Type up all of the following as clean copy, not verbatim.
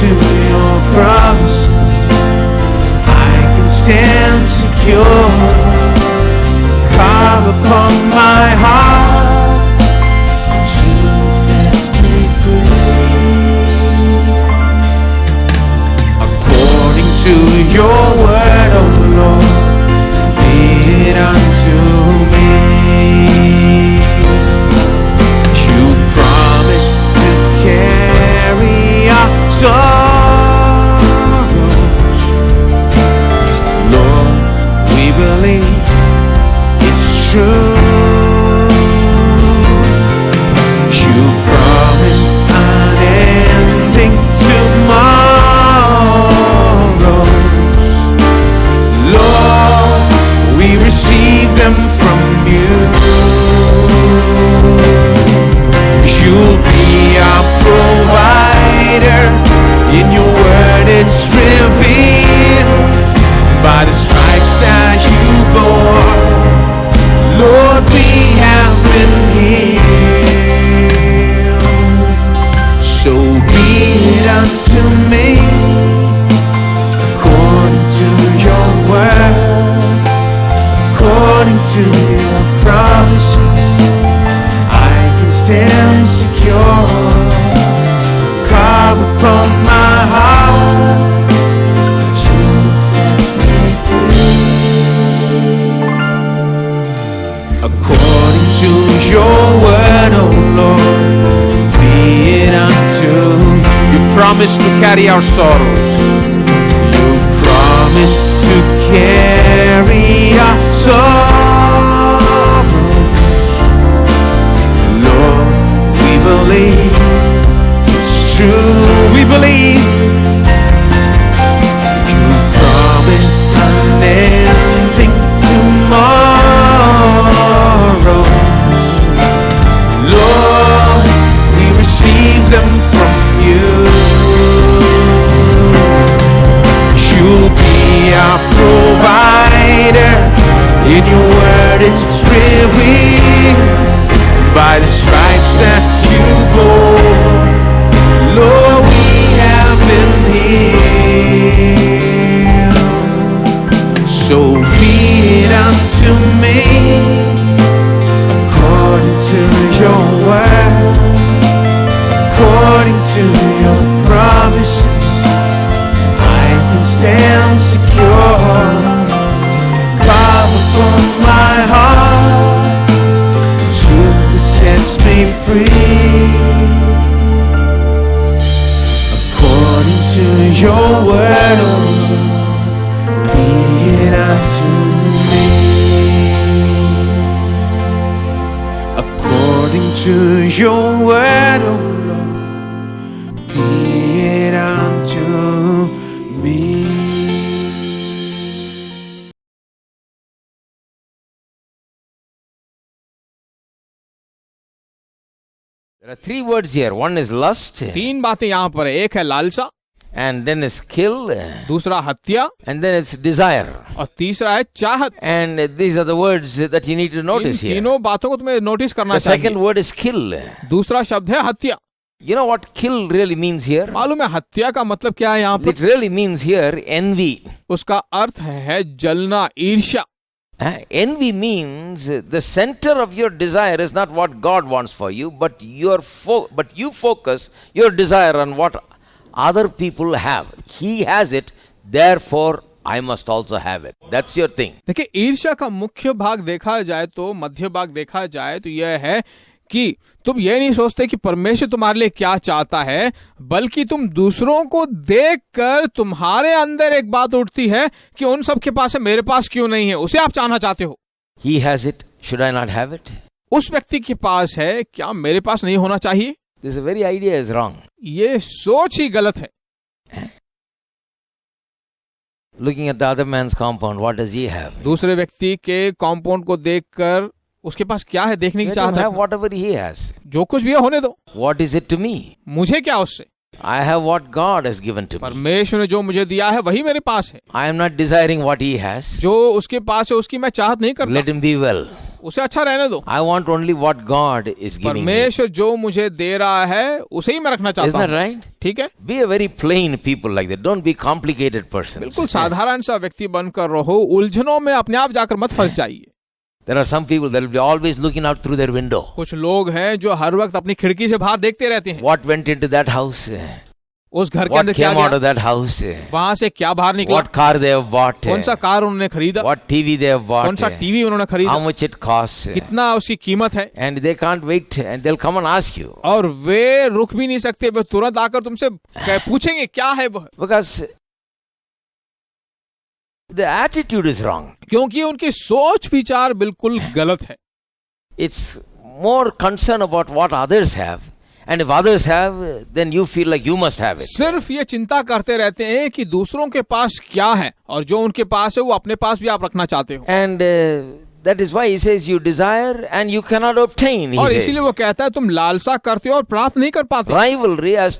to your promise, I can stand secure. Carve upon my heart, Jesus me free. According to your word, O Lord, be it unto me. You promised to carry our sorrows. Lord, we believe it's true. You promised unending tomorrows. Lord, we receive them from you. You'll be our provider. In your word it's revealed. By the stripes that you bore, Lord, we have been healed. So be it unto me, according to your word, according to your promises, I can stand secure. Carve upon my heart, Jesus me free. According to your word, O Lord, be it unto. You promised to carry our sorrows. You promised to carry our sorrows. Lord, we believe it's true. We believe you promised unending tomorrow. Lord, we receive them from you. You'll be our provider. In your word it's revealed. By the stripes that you bore, Lord, we have been healed. So be it unto me, according to your word, according to your promises, I can stand secure. Carve upon my heart, truth that sets me free. According to your word, O Lord, be it unto me. According to your word, O Lord, be it unto me. There are three words here. One is lust, तीन बातें यहाँ पर है. एक है लालसा, and then is kill, दूसरा हत्या, and then it's desire. और तीसरा है चाहत. And these are the words that you need to in notice here. तीनों बातों को तुम्हें नोटिस करना The second चाहिए. word is kill. दूसरा शब्द है हत्या. You know what kill really means here? मालूम है हत्या का मतलब क्या है यहाँ पर? It really means here envy. उसका अर्थ है जलना, ईर्ष्या. Envy means the center of your desire is not what God wants for you, but you focus your desire on what other people have. He has it, therefore I must also have it. That's your thing. देखिए, ईर्ष्या का मुख्य भाग देखा जाए तो, मध्य भाग देखा जाए तो यह है कि तुम ये नहीं सोचते कि परमेश्वर तुम्हारे लिए क्या चाहता है, बल्कि तुम दूसरों को देखकर तुम्हारे अंदर एक बात उठती है कि उन सब के पास है, मेरे पास क्यों नहीं है, उसे आप चाहना चाहते हो. He has it, should I not have it? उस व्यक्ति के पास है, क्या मेरे पास नहीं होना चाहिए? This very idea is wrong. ये सोच ही गलत है. Looking at the other man's compound, what does he have? दूसरे व्यक्ति के कॉम्पाउंड को देखकर उसके पास क्या है देखने की Let him चाहता have है. whatever he has. जो कुछ भी है होने दो. What is it to me? मुझे क्या उससे? I have what God has given to me. परमेश्वर ने जो मुझे दिया है वही मेरे पास है. I am not desiring what he has. जो उसके पास है उसकी मैं चाहत नहीं करता. Let him be well. उसे अच्छा रहने दो। I want only what God is giving me. परमेश्वर जो मुझे दे रहा है उसे ही मैं रखना चाहता Isn't that हूँ। right? ठीक है, Be a very plain people like that. Don't be complicated persons. बिल्कुल साधारण सा व्यक्ति बनकर रहो, उलझनों में अपने आप जाकर मत फंस जाइए। There are some people that will be always looking out through their window. कुछ लोग हैं जो हर वक्त अपनी खिड़की से बाहर देखते रहते हैं। What went into that house? उस घर के What अंदर क्या came out गया, of that house? वहां से क्या बाहर निकला, What car they have bought? कौन सा कार उन्होंने खरीदा, What TV they have कौन bought? सा टीवी उन्होंने खरीदा, How much it costs? कितना उसकी कीमत है। And they can't wait and they'll come and ask you. और वे रुक भी नहीं सकते, वे तुरंत आकर तुमसे पूछेंगे क्या है वह, Because the attitude is wrong. क्योंकि उनकी सोच विचार बिल्कुल गलत है। It's more concern about what others have. And if others have, then you feel like you must have it. सिर्फ ये चिंता करते रहते हैं कि दूसरों के पास क्या है, और जो उनके पास है वो अपने पास भी आप रखना चाहते हो। And that is why he says you desire and you cannot obtain. He और says. इसीलिए वो कहता है तुम लालसा करते हो और प्राप्त नहीं कर पाते। Rivalry has,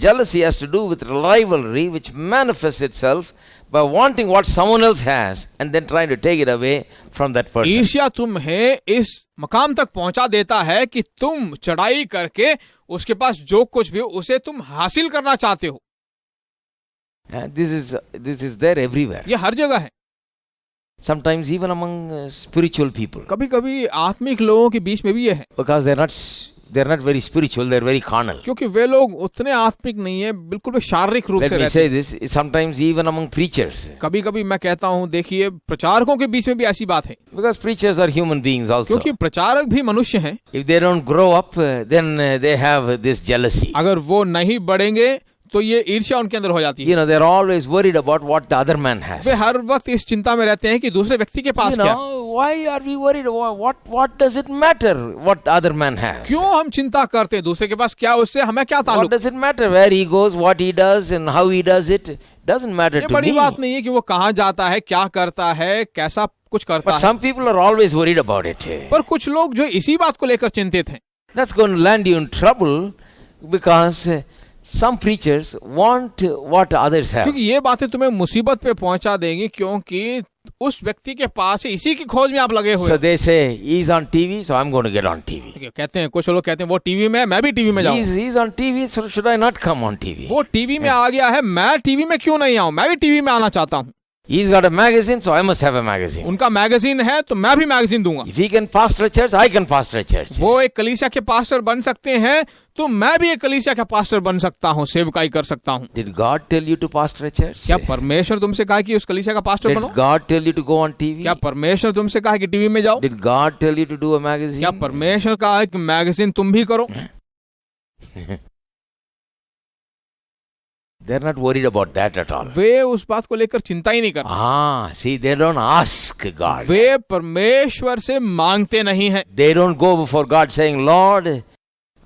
jealousy has to do with rivalry which manifests itself by wanting what someone else has and then trying to take it away from that person. ईर्ष्या तुम्हें इस मकाम तक पहुंचा देता है कि तुम चढ़ाई करके उसके पास जो कुछ भी हो उसे तुम हासिल करना चाहते हो। This is there everywhere. ये हर जगह है। Sometimes even among spiritual people. कभी कभी आत्मिक लोगों के बीच में भी ये है, Because they're not very spiritual, they're very carnal. क्योंकि वे लोग उतने आत्मिक नहीं है, बिल्कुल भी शारीरिक रूप Let से me रहते say हैं। this, sometimes even among preachers. कभी कभी मैं कहता हूँ, देखिए प्रचारकों के बीच में भी ऐसी बात है, Because preachers are human beings also. क्योंकि प्रचारक भी मनुष्य हैं। If they don't grow up, then they have this jealousy. अगर वो नहीं बढ़ेंगे तो ये ईर्ष्या उनके अंदर हो जाती है। You know, they're always worried about what the other man has. वे हर वक्त इस चिंता में रहते हैं कि दूसरे व्यक्ति के पास You क्या, know, why are we worried? What does it matter what the other man has? क्यों हम चिंता करते हैं दूसरे के पास क्या, उससे हमें क्या What ताल्लुक। does it matter where he goes, what he does and how he does it? Doesn't matter ये to बड़ी me. बात नहीं है कि वो कहाँ जाता है, क्या करता है, कैसा कुछ करता But है, some people are always worried about it. पर कुछ लोग जो इसी बात को लेकर चिंतित हैं। That's going to land you in trouble because some preachers want what others have. क्योंकि ये बातें तुम्हें मुसीबत पे पहुंचा देंगी, क्योंकि उस व्यक्ति के पास है, इसी की खोज में आप लगे हुए So हैं। they say, he's on TV, so I'm going to get on TV. कहते हैं, कुछ लोग कहते हैं वो टीवी में है, मैं भी टीवी में जाऊं। He's on TV, so should I not come on TV? वो टीवी में आ गया है, मैं टीवी में क्यों नहीं आऊं, मैं भी टीवी में आना चाहता हूं। He's got a magazine, so I must have a magazine. उनका मैगजीन है तो मैं भी मैगजीन दूंगा। If he can pastor a church, I can pastor a church. वो एक कलीसिया के पास्टर बन सकते हैं तो मैं भी एक कलीसिया का पास्टर बन सकता हूँ, सेवकाई कर सकता हूँ। Did God tell you to pastor a church? क्या परमेश्वर तुमसे कहा कि उस कलीसिया का पास्टर बनो? Did God tell you to go on TV? क्या परमेश्वर तुमसे कहा कि टीवी में जाओ? Did God tell you to do a magazine? क्या परमेश्वर कहा है कि मैगजीन तुम भी करो? They're not worried about that at all. वे उस बात को लेकर चिंता ही नहीं करते। See, they don't ask God. वे परमेश्वर से मांगते नहीं हैं। They don't go before God saying, Lord,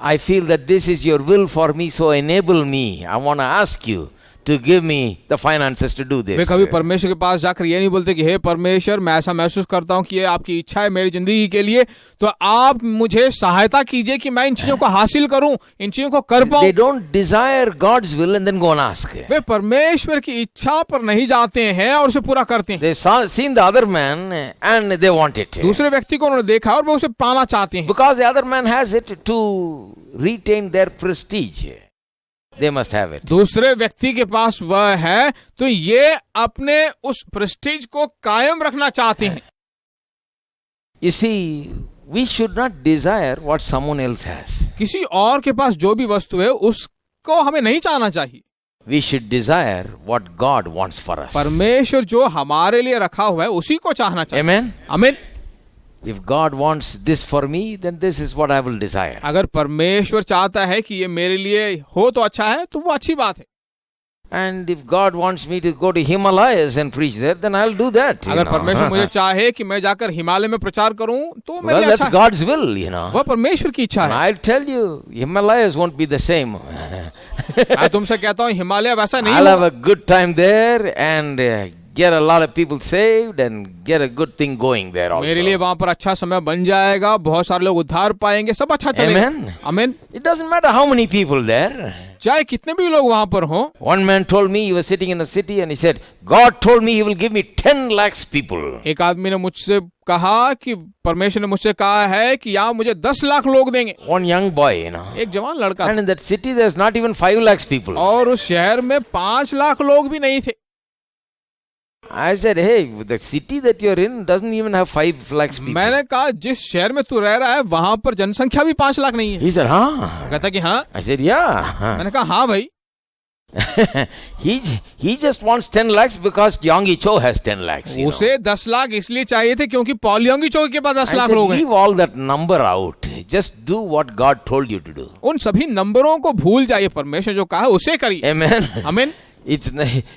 I feel that this is your will for me, so enable me. I want to ask you to give me the finances to do way this. कभी परमेश्वर के पास जाकर ये नहीं बोलते कि हे परमेश्वर, मैं ऐसा महसूस करता हूँ कि ये आपकी इच्छा है मेरी जिंदगी के लिए, तो आप मुझे सहायता कीजिए कि मैं इन चीजों को हासिल करूं, इन चीजों को कर They पाऊं। don't desire God's will and then go and ask. वे परमेश्वर की इच्छा पर नहीं जाते हैं और उसे पूरा करते हैं। They've seen the other man and they want it. दूसरे व्यक्ति को उन्होंने देखा और वे उसे पाना चाहते हैं, Because the other man has it to retain their prestige. They must have it. दूसरे व्यक्ति के पास वह है तो ये अपने उस प्रेस्टीज को कायम रखना चाहते हैं। You see, we should not desire what someone else has. किसी और के पास जो भी वस्तु है उसको हमें नहीं चाहना चाहिए। We should desire what God wants for us. परमेश्वर जो हमारे लिए रखा हुआ है उसी को चाहना चाहिए। Amen. आमीन। If God wants this for me, then this is what I will desire. अगर परमेश्वर चाहता है कि ये मेरे लिए हो तो अच्छा है, तो वो अच्छी बात है। And if God wants me to go to Himalayas and preach there, then I'll do that. you अगर know. परमेश्वर मुझे चाहे कि मैं जाकर हिमालय में प्रचार करूं तो मेरे Well, लिए that's अच्छा है। God's will, you know. वह परमेश्वर की इच्छा And है। I'll tell you, Himalayas won't be the same. मैं तुमसे कहता हूँ हिमालय वैसा नहीं I'll have होगा। a good time there and get a lot of people saved and get a good thing going there also. मेरे लिए वहां पर अच्छा समय बन जाएगा, बहुत सारे लोग उद्धार पाएंगे, सब अच्छा चलेगा। Amen. आमीन। It doesn't matter how many people there. चाहे कितने भी लोग वहां पर हों। One man told me, he was sitting in a city and he said, God told me he will give me 10 lakhs people. एक आदमी ने मुझसे कहा कि परमेश्वर ने मुझसे कहा है कि यहाँ मुझे 10 लाख लोग देंगे। One young boy, you know. एक जवान लड़का And in that city there's not even 5 lakhs people. और उस शहर में 5 लाख लोग भी नहीं थे। I said, hey, the city that you're in doesn't even have 5 lakhs people. मैंने कहा जिस शहर में तू रह रहा है वहां पर जनसंख्या भी 5 लाख नहीं है। He said, huh? कहता कि हाँ। I said, yeah. मैंने कहा हाँ भाई। he just wants 10 lakhs because Yonggi Cho has 10 lakhs. You know. उसे 10 लाख इसलिए चाहिए थे क्योंकि पॉल योंगी चो के पास 10 I लाख said, लोग हैं। leave all that number out. Just do what God told you to do. उन सभी नंबरों को भूल जाइए, परमेश्वर जो कहा है उसे करिए। Amen. आमीन। It's,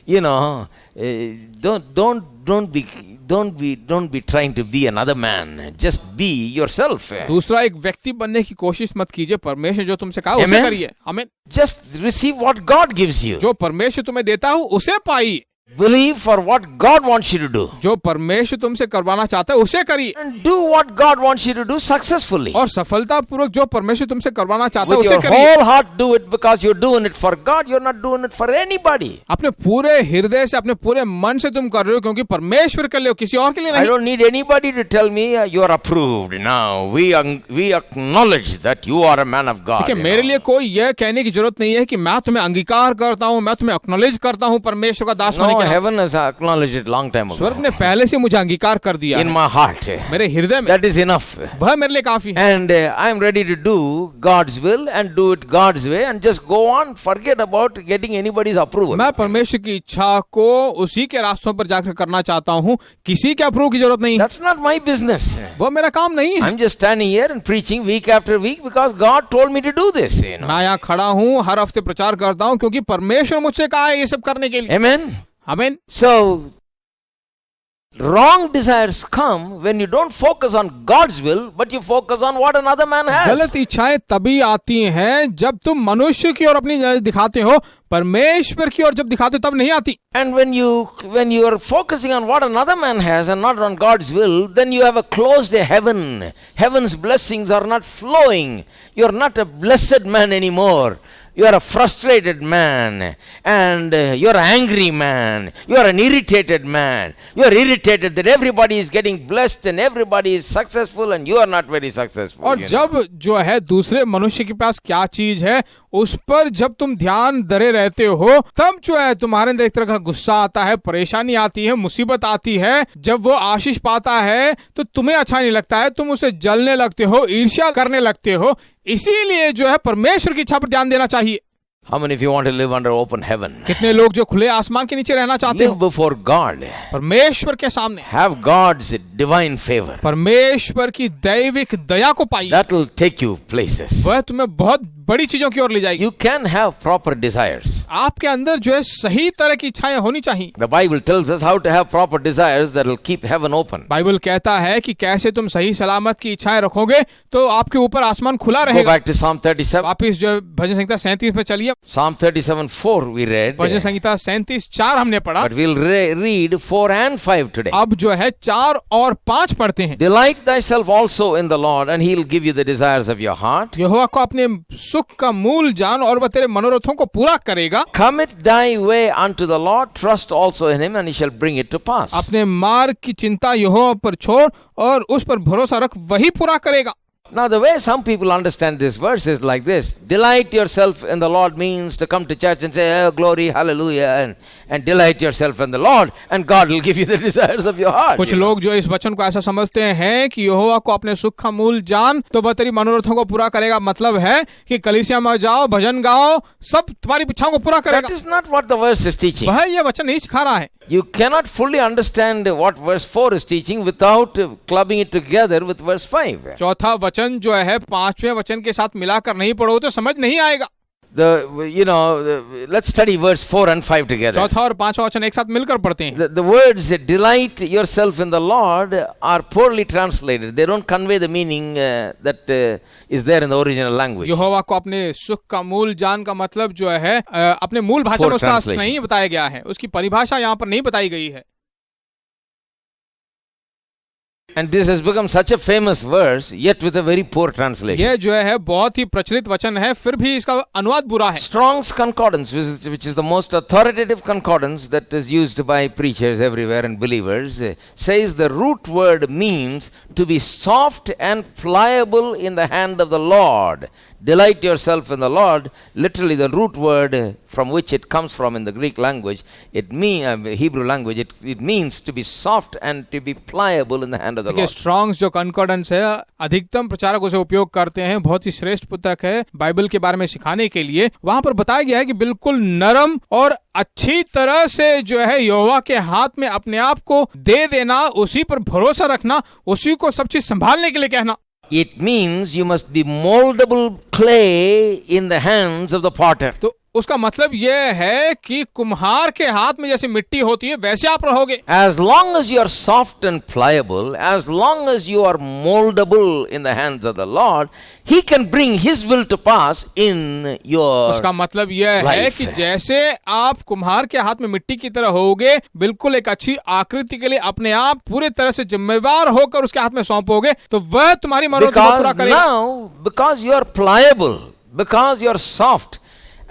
you know, don't be trying to be another man. Just be yourself. दूसरा एक व्यक्ति बनने की कोशिश मत कीजिए, परमेश्वर जो तुमसे कहा उसे करिए। आमीन। Just receive what God gives you. जो परमेश्वर तुम्हें देता हो उसे पाइए। Believe for what God wants you to do. जो परमेश्वर तुमसे करवाना चाहता है उसे करिए। And do what God wants you to do successfully. और सफलतापूर्वक जो परमेश्वर तुमसे करवाना चाहता है With उसे your करिए। whole heart do it because you're doing it for God. You're not doing it for anybody. अपने पूरे हृदय से, अपने पूरे मन से तुम कर रहे हो क्योंकि परमेश्वर के लिए हो, किसी और के लिए I नहीं। don't need anybody to tell me you are approved. Now we acknowledge that you are a man of God. देखिए, मेरे लिए कोई यह कहने की जरूरत नहीं है कि मैं तुम्हें अंगीकार करता हूँ, मैं तुम्हें एक्नॉलेज करता हूँ परमेश्वर का दास होने No, के। heaven has acknowledged it long time स्वर्ग ago. ने पहले से मुझे अंगीकार कर दिया In है। my heart. मेरे हृदय में That is enough. वह मेरे लिए काफी है। And I'm ready to do God's will and do it God's way and just go on. Forget about getting anybody's approval. मैं परमेश्वर की इच्छा को उसी के रास्तों पर जाकर करना चाहता हूँ, किसी के अप्रूव की जरूरत नहीं। That's not my business. वो मेरा काम नहीं है। I'm just standing here and preaching week after week because God told me to do this. You know. मैं यहाँ खड़ा हूँ, हर हफ्ते प्रचार करता हूँ क्योंकि परमेश्वर मुझसे कहा है ये सब करने के लिए। Amen. आमीन। So, wrong desires come when you don't focus on God's will, but you focus on what another man has. गलत इच्छाएं तभी आती हैं जब तुम मनुष्य की ओर अपनी नजर दिखाते हो, परमेश्वर की ओर जब दिखाते हो तब नहीं आती। And when you are focusing on what another man has and not on God's will, then you have a closed heaven. Heaven's blessings are not flowing. You are not a blessed man anymore. You are a frustrated man, and you are an angry man. You are an irritated man. You are irritated that everybody is getting blessed and everybody is successful and you are not very successful. और जब जो है दूसरे मनुष्य के पास क्या चीज है उस पर जब तुम ध्यान धरे रहते हो, तब जो है तुम्हारे अंदर एक तरह का गुस्सा आता है, परेशानी आती है, मुसीबत आती है। जब वो आशीष पाता है तो तुम्हें अच्छा नहीं लगता है, तुम उसे जलने लगते हो, ईर्ष्या करने लगते हो। इसीलिए जो है परमेश्वर की इच्छा पर ध्यान देना चाहिए। How many of you want to live under open heaven? कितने लोग जो खुले आसमान के नीचे रहना चाहते Live हो, before God. परमेश्वर के सामने, Have God's divine favor. परमेश्वर की दैविक दया को पाइए। That will take you places. वह तुम्हें बहुत बड़ी चीजों की ओर ले जाएगी। You can have proper desires. आपके अंदर जो है सही तरह की इच्छाएं होनी चाहिए। The Bible tells us how to have proper desires that will keep heaven open. Bible कहता है कि कैसे तुम सही सलामत की इच्छाएं रखोगे तो आपके ऊपर आसमान खुला Go रहेगा। back to Psalm 37. वापिस जो है भजन संहिता 37 पे चलिए। Psalm 37:4 we read. भजन संहिता 37:4 हमने पढ़ा। But we'll read 4 and 5 today. अब जो है 4 और 5 पढ़ते हैं। Delight thyself also in the Lord, and He'll give you the desires of your heart. यहोवा को अपने सुख का मूल जान और वह तेरे मनोरथों को पूरा करेगा। Commit thy way unto the Lord, trust also in Him, and He shall bring it to pass. अपने मार्ग की चिंता यहोवा पर छोड़ और उस पर भरोसा रख, वही पूरा करेगा। Now, the way some people understand this verse is like this. Delight yourself in the Lord means to come to church and say, oh, glory, hallelujah, and delight yourself in the Lord, and God will give you the desires of your heart. कुछ लोग जो इस वचन को ऐसा समझते हैं कि यहोवा को अपने सुख का मूल जान तो वह तेरी मनोरथों को पूरा करेगा। मतलब है कि कलीसिया में जाओ, भजन गाओ, सब तुम्हारी इच्छाओं को पूरा करेगा। That is not what the verse is teaching. वह यह वचन नहीं सिखा रहा है। You cannot fully understand what verse 4 is teaching without clubbing it together with verse 5. चौथा वचन जो है 5वें वचन के साथ मिलाकर नहीं पढ़ो तो समझ नहीं आएगा। Let's study verse 4 and 5 together. चौथा और 5वां वचन एक साथ मिलकर पढ़ते हैं। The words delight yourself in the Lord are poorly translated. They don't convey the meaning that is there in the original language. यहोवा को अपने सुख का मूल जान का मतलब जो है अपने मूल भाषा में उसका अर्थ नहीं बताया गया है, उसकी परिभाषा यहाँ पर नहीं बताई गई है। And this has become such a famous verse, yet with a very poor translation. ये जो है बहुत ही प्रचलित वचन है, फिर भी इसका अनुवाद बुरा है। Strong's Concordance, which is the most authoritative concordance that is used by preachers everywhere and believers, says the root word means to be soft and pliable in the hand of the Lord. Delight yourself in the Lord. Literally, the root word from which it comes from in the Greek language, Hebrew language, it means to be soft and to be pliable in the hand of the Lord. Strongs जो concordance है, अधिकतम प्रचारक उसे उपयोग करते हैं, बहुत ही श्रेष्ठ पुस्तक है बाइबल के बारे में सिखाने के लिए। वहां पर बताया गया है कि बिल्कुल नरम और अच्छी तरह से जो है यहोवा के हाथ में अपने आप को दे देना, उसी पर भरोसा रखना, उसी को सब चीज संभालने के लिए कहना। It means you must be moldable clay in the hands of the potter. तो उसका मतलब यह है कि कुम्हार के हाथ में जैसे मिट्टी होती है वैसे आप रहोगे। As long as you are soft and pliable, as long as you are moldable in the hands of the Lord, He can bring His will to pass in your उसका मतलब यह है कि जैसे आप कुम्हार के हाथ में मिट्टी की तरह होगे, बिल्कुल एक अच्छी आकृति के लिए अपने आप पूरे तरह से जिम्मेवार होकर उसके हाथ में सौंपोगे, तो वह तुम्हारी मनोरथ को पूरा करेगा। Now, because you are pliable, because you are soft,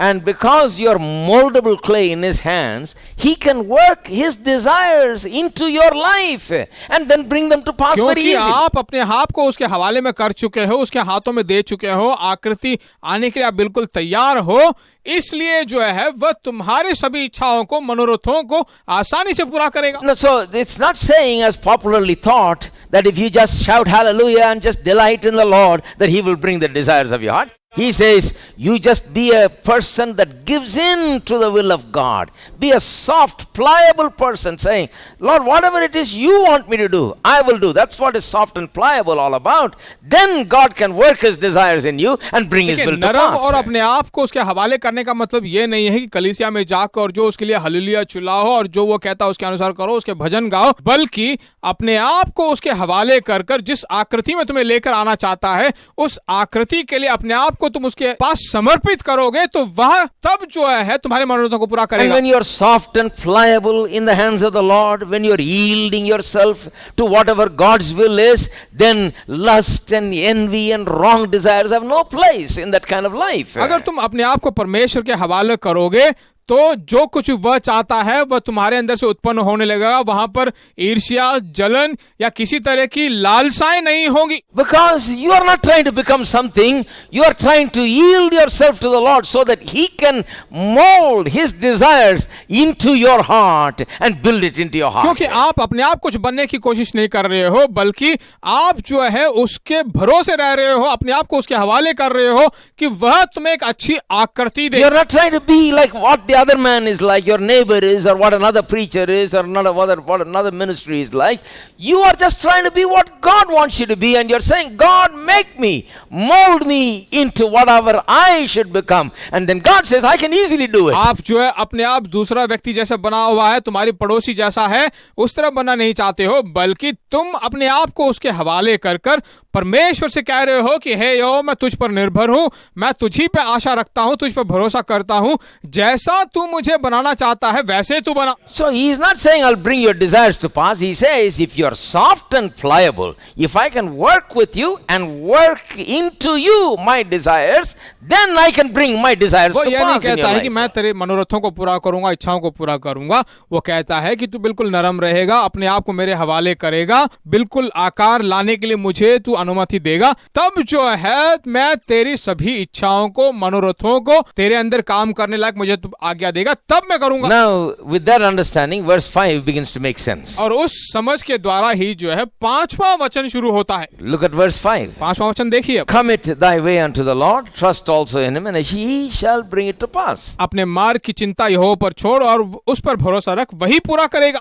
and because you are moldable clay in His hands, He can work His desires into your life and then bring them to pass very easily. क्योंकि आप अपने आप को उसके हवाले में कर चुके हो, उसके हाथों में दे चुके हो, आकृति आने के लिए आप बिल्कुल तैयार हो, इसलिए जो है वह तुम्हारे सभी इच्छाओं को, मनोरथों को आसानी से पूरा करेगा। No, so it's not saying, as popularly thought, that if you just shout hallelujah and just delight in the Lord, that He will bring the desires of your heart. He says, you just be a person that gives in to the will of God. Be a soft, pliable person saying, Lord, whatever it is you want me to do, I will do. That's what is soft and pliable all about. Then God can work His desires in you and bring His will to नरम pass. और अपने आप को उसके हवाले करने का मतलब ये नहीं है कि कलीसिया में जाकर और जो उसके लिए हालेलुया चिल्लाओ और जो वो कहता है उसके अनुसार करो, उसके भजन गाओ, बल्कि अपने आप को उसके हवाले कर कर जिस आकृति में तुम्हें लेकर आना चाहता है, उस आकृति के लिए अपने आप को तुम उसके पास समर्पित करोगे, तो वह तब जो है तुम्हारे मनोरथों को पूरा And करेगा। when you are soft and pliable in the hands of the Lord, when you are yielding yourself to whatever God's will is, then lust and envy and wrong desires have no place in that kind of life. अगर तुम अपने आप को परमेश्वर के हवाले करोगे तो जो कुछ वह चाहता है वह तुम्हारे अंदर से उत्पन्न होने लगेगा। वहां पर ईर्ष्या, जलन या किसी तरह की लालसाएं नहीं होंगी। Because you are not trying to become something, you are trying to yield yourself to the Lord so that He can mold His desires into your heart and build it into your heart. क्योंकि आप अपने आप कुछ बनने की कोशिश नहीं कर रहे हो, बल्कि आप जो है उसके भरोसे रह रहे हो, अपने आप को उसके हवाले कर रहे हो कि वह तुम्हें एक अच्छी आकृति दे। You are not trying to be like what the other man is like, your neighbor is, or what another preacher is, or what another ministry is like. You are just trying to be what God wants you to be, and you're saying, God, make me, mold me into whatever I should become. And then God says, I can easily do it. आप जो है अपने आप दूसरा व्यक्ति जैसा बना हुआ है, तुम्हारी पड़ोसी जैसा है, उस तरह बनना नहीं चाहते हो, बल्कि तुम अपने आप को उसके हवाले कर कर परमेश्वर से कह रहे हो कि हे यो, मैं तुझ पर निर्भर हूं, मैं तुझी पे आशा रखता हूं, तुझ पर भरोसा करता हूं, जैसा तू मुझे बनाना चाहता है वैसे तू बना। So he is not saying I'll bring your desires to pass. He says if you are soft and pliable, if I can work with you and work into you my desires, then I can bring my desires वो to ये नहीं pass in your कहता है कि life. मैं तेरे मनोरथों को पूरा करूंगा, इच्छाओं को पूरा करूंगा। वो कहता है कि तू बिल्कुल नरम रहेगा, अपने आप को मेरे हवाले करेगा, बिल्कुल आकार लाने के लिए मुझे तू अनुमति देगा, तब जो है मैं तेरी सभी इच्छाओं को, मनोरथों को तेरे अंदर काम करने लायक मुझे तू आज्ञा देगा, तब मैं करूंगा। Now, with that understanding, verse 5 begins to make sense. और उस समझ के द्वारा ही जो है 5वां वचन शुरू होता है। Look at verse 5. 5वां वचन देखिए। Commit thy way unto the Lord, trust also in Him, and He shall bring it to pass. अपने मार्ग की चिंता यहोवा पर छोड़ और उस पर भरोसा रख, वही पूरा करेगा।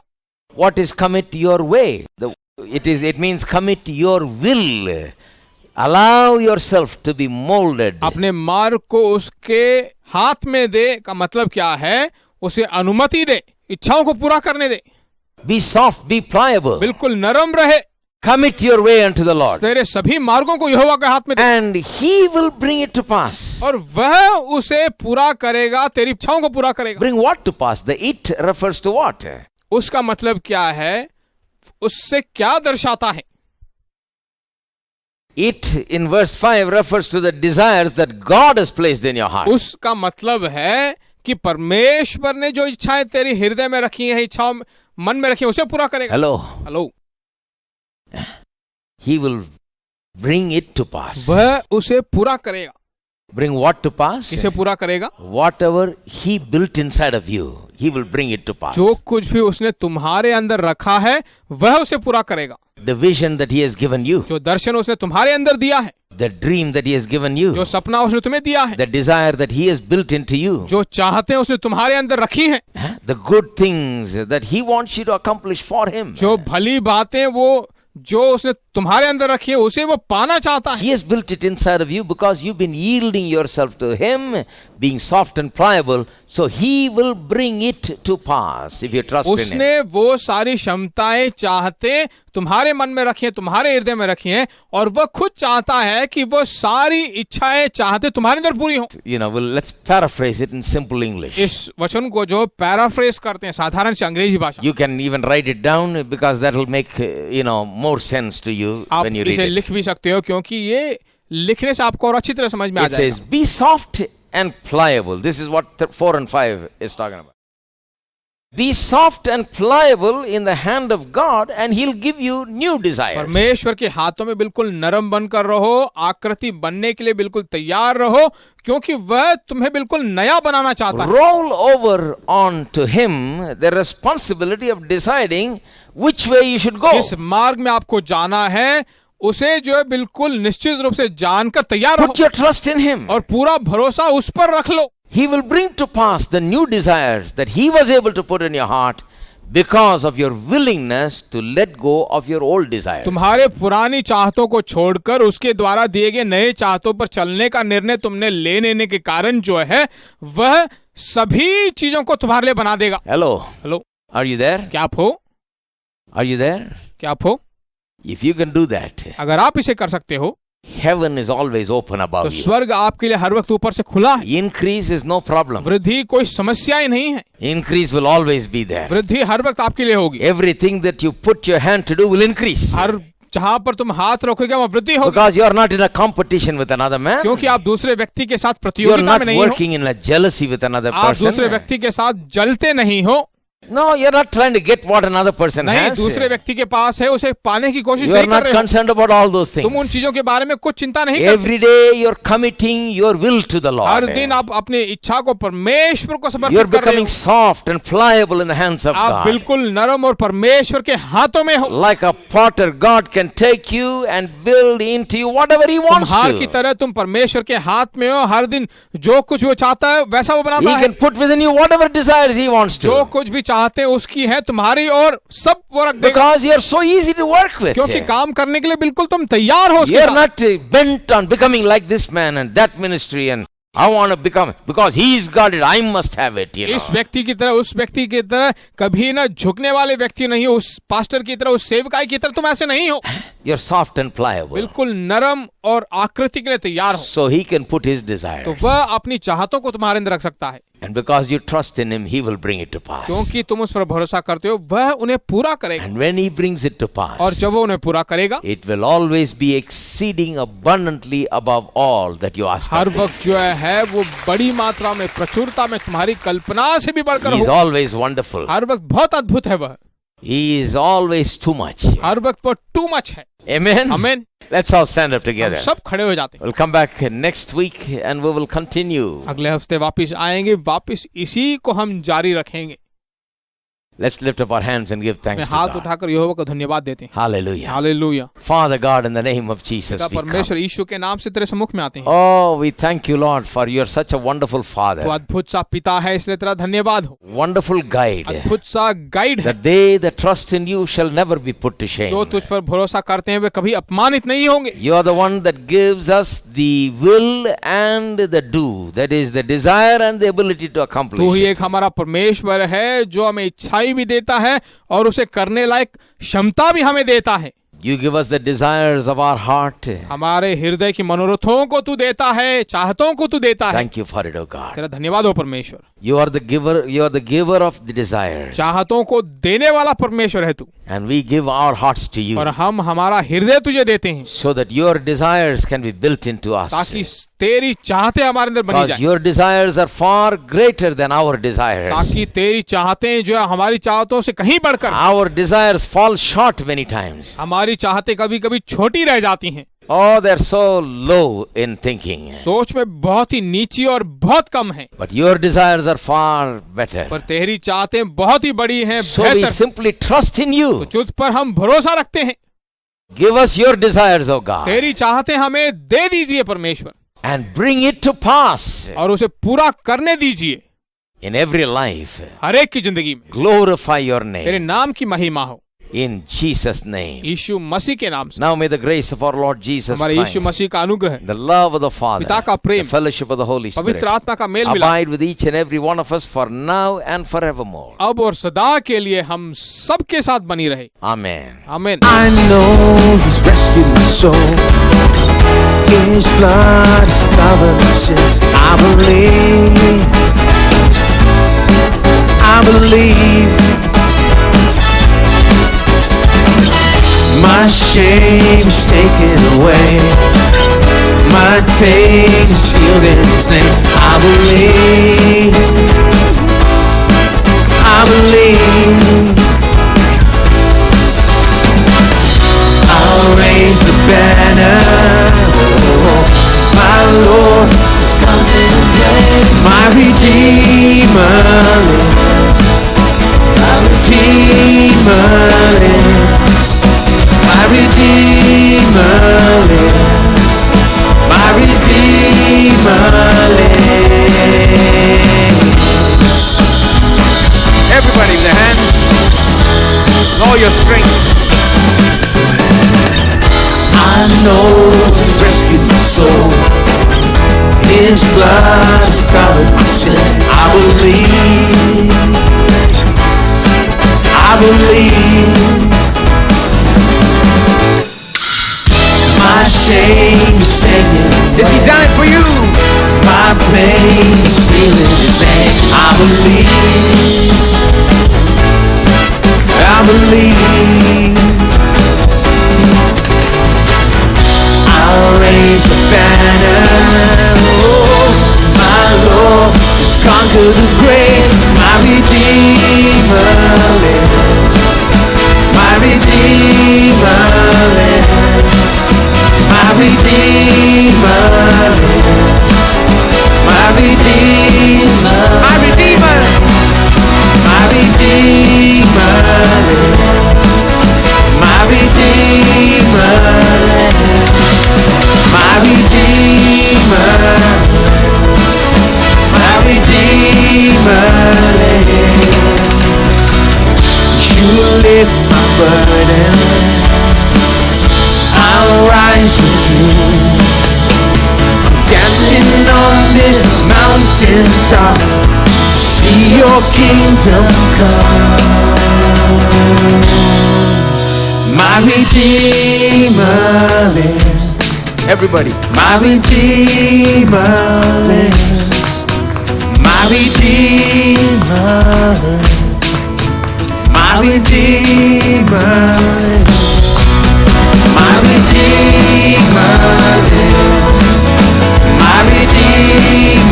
What is commit your way? It means commit your will. Allow yourself to be molded. अपने मार्ग को उसके हाथ में दे का मतलब क्या है? उसे अनुमति दे, इच्छाओं को पूरा करने दे। Be soft, be pliable. बिल्कुल नरम रहे। Commit your way unto the Lord. तेरे सभी मार्गों को यहोवा के हाथ में दे, And He will bring it to pass. और वह उसे पूरा करेगा, तेरी इच्छाओं को पूरा करेगा। Bring what to pass? The it refers to what? उसका मतलब क्या है? उससे क्या दर्शाता है? It in verse 5 refers to the desires that God has placed in your heart. उसका मतलब है कि परमेश्वर ने जो इच्छाएं तेरी हृदय में रखी हैं, इच्छाओं मन में रखी हैं, उसे पूरा करेगा। Hello, He will bring it to pass. वह उसे पूरा करेगा। Bring what to pass? किसे पूरा करेगा? Whatever He built inside of you, He will bring it to pass. जो कुछ भी उसने तुम्हारे अंदर रखा है वह उसे पूरा करेगा। The vision that He has given you, जो दर्शन उसने तुम्हारे अंदर दिया है, the dream that He has given you, जो सपना उसने तुम्हें दिया है, the desire that He has built into you, जो चाहते हैं उसने तुम्हारे अंदर रखी हैं, the good things that He wants you to accomplish for Him. जो भली बातें वो जो उसने तुम्हारे अंदर रखी है उसे वो पाना चाहता है। He has built it inside of you because you've been yielding yourself to Him, being soft and pliable, so He will bring it to pass if you trust in Him. उसने वो सारी क्षमताएं चाहते तुम्हारे मन में रखी हैं, तुम्हारे हृदय में रखी हैं, और वह खुद चाहता है कि वो सारी इच्छाएं चाहते तुम्हारे अंदर पूरी हो। Well, let's paraphrase it in simple English. इस वचन को जो पैराफ्रेज करते हैं साधारण से अंग्रेजी भाषा, You can even write it down because that will make more sense to you आप when you read इसे it. लिख भी सकते हो क्योंकि ये लिखने से आपको और अच्छी तरह समझ में आ It says, जाएगा। be soft and pliable. This is what 4 and 5 is talking about. Be soft and pliable in the hand of God and He'll give you new desires. परमेश्वर के हाथों में बिल्कुल नरम बनकर रहो, आकृति बनने के लिए बिल्कुल तैयार रहो, क्योंकि वह तुम्हें बिल्कुल नया बनाना चाहता है। Roll over onto Him the responsibility of deciding which way you should go. जिस मार्ग में आपको जाना है उसे जो है बिल्कुल निश्चित रूप से जानकर तैयार Put your trust in Him. हो और पूरा भरोसा उस पर रख लो। He will bring to pass the new desires that He was able to put in your heart because of your willingness to let go of your old desires. तुम्हारे पुरानी चाहतों को छोड़कर उसके द्वारा दिए गए नए चाहतों पर चलने का निर्णय तुमने ले लेने के कारण जो है वह सभी चीजों को तुम्हारे लिए बना देगा। Hello. Are you there? क्या आप हो? Are you there? क्या आप हो? If you can do that, अगर आप इसे कर सकते हो heaven is always open तो above you. स्वर्ग आपके लिए हर वक्त ऊपर से खुला है। Increase is no problem. वृद्धि कोई समस्या ही नहीं है। Increase will always be there. वृद्धि हर वक्त आपके लिए होगी। Everything that you put your hand to do will increase. हर जहां पर तुम हाथ रखोगे वहां वृद्धि होगी, Because you are not in a competition with another man. क्योंकि आप दूसरे व्यक्ति के साथ You are प्रतियोगिता not में नहीं हो, working in a jealousy with another आप दूसरे person. व्यक्ति के साथ जलते नहीं हो। No, you are not trying to get what another person नहीं, has. दूसरे व्यक्ति के पास है उसे पाने की कोशिश You are नहीं कर not रहे हो। concerned about all those तुम उन things. चीजों के बारे में कुछ चिंता नहीं करते। Every day you are committing your will to the her Lord. दिन आप अपनी इच्छा को परमेश्वर को You are समर्पित कर रहे becoming हो। soft and pliable in the hands of आप God. बिल्कुल नरम और परमेश्वर के हाथों में हो। Like a potter, God can take you and build into you whatever He wants कुम्हार की to. तरह तुम परमेश्वर के हाथ में हो। हर दिन जो कुछ वो चाहता है वैसा वो बनाता He है। can put within you whatever desires He wants जो to. कुछ भी चाहते हैं उसकी है तुम्हारी और सब वो रख देगा, Because you are so easy to work with. क्योंकि काम करने के लिए बिल्कुल तुम तैयार हो उसके You are साथ। not bent on becoming like this man and that ministry and I want to become, because he's got it, I must have it, you know. इस व्यक्ति की तरह उस व्यक्ति की तरह कभी ना झुकने वाले व्यक्ति नहीं हो, उस पास्टर की तरह उस सेवकाई की तरह तुम ऐसे नहीं हो। You're soft and pliable. बिल्कुल नरम और आकृति के लिए तैयार हो, So He can put His तो desires. वह अपनी चाहतों को तुम्हारे अंदर रख सकता है। And because you trust in Him, He will bring it to pass. क्योंकि तुम उस पर भरोसा करते हो वह उन्हें पूरा करेगा, And when He brings it to और pass, जब वो उन्हें पूरा करेगा it will always be exceeding abundantly above all that you ask her of Him. वक्त जो है वो बड़ी मात्रा में प्रचुरता में तुम्हारी कल्पना से भी बढ़कर He is हो। always wonderful. हर वक्त बहुत अद्भुत है वह, He is always too much. हर वक्त वो टू मच है। Amen? आमीन। Let's all stand up हम together. सब खड़े हो जाते हैं। We'll come back next week and we will continue. अगले हफ्ते वापस आएंगे, वापस इसी को हम जारी रखेंगे। Let's lift up our hands and give मैं thanks to हाथ God. उठाकर यहोवा को धन्यवाद देते हैं। Hallelujah. Hallelujah. Father God, in the name of Jesus, we come. परमेश्वर यीशु के नाम से तेरे सम्मुख में आते हैं। Oh, we thank you, Lord, for you are such a wonderful तो Father, अद्भुत सा पिता है, इसलिए तेरा धन्यवाद हो। wonderful guide, अद्भुत सा गाइड है, that they that trust in you shall never be put to shame. जो तुझ पर भरोसा करते हैं वे कभी अपमानित नहीं होंगे। You are the one that gives us the will and the do, that is the desire and the ability to तू accomplish ही it. एक हमारा परमेश्वर है जो हमें इच्छाई भी देता है और उसे करने लायक क्षमता भी हमें देता है। You give us the desires of our heart. हमारे हृदय की मनोरथों को तू देता है, चाहतों को तू देता है। Thank you for it, O God. तेरा धन्यवाद हो परमेश्वर। You are the giver. You are the giver of the desires. चाहतों को देने वाला परमेश्वर है तू, And we give our hearts to you और हम हमारा हृदय तुझे देते हैं so that your desires can be built into us. ताकि तेरी चाहते हमारे अंदर बनी Because जाए, your desires are far greater than our desires. ताकि तेरी चाहते जो है हमारी चाहतों से कहीं बढ़कर। Our desires fall short many times. हमारी चाहते कभी कभी छोटी रह जाती हैं, Oh, they're so low in thinking. सोच में बहुत ही नीची और बहुत कम है, But your desires are far better. पर तेरी चाहते बहुत ही बड़ी हैं, So we बेहतर। simply trust in you. तुझ पर हम भरोसा रखते हैं। Give us your desires, O God, तेरी चाहते हमें दे दीजिए परमेश्वर, and bring it to pass और उसे पूरा करने दीजिए in every life. हर एक की जिंदगी में। Glorify your तेरे name नाम की महिमा हो, in Jesus' name. यीशु मसीह के नाम से। Now may the grace of our Lord Jesus हमारे यीशु Christ, मसीह का अनुग्रह, the love of the Father, पिता का the Prem, fellowship of the Holy Spirit पवित्र आत्मा का मेल मिलाप abide with each and every one of us for now and forevermore. अब और सदा के लिए हम सबके साथ बनी रहे। Amen. आमीन। I know He's rescued my soul. His blood has covered my sin. I believe. I believe. My shame is taken away. My pain is healed in His name. I believe. I believe. I'll raise the banner. Oh, my Lord is coming again. My Redeemer lives. My Redeemer lives. My Redeemer lives. My Redeemer lives. Everybody with their hands. With all your strength. I know He's rescued my soul. His blood has covered my sin. I believe. I believe. My shame is taken. Yes, He died for you. My pain is healed in His name. I believe. I believe. I'll raise the banner. Oh, my Lord has conquered the grave. My Redeemer lives. My Redeemer lives. My Redeemer lives. My Redeemer. My Redeemer. My Redeemer lives. My Redeemer lives. My Redeemer, my Redeemer lives. You lift my burden. I'll rise with you. Dancing on this mountain top to see your kingdom come. My Redeemer lives. Everybody, my Redeemer lives. My Redeemer lives. My Redeemer lives. My Redeemer lives. My Redeemer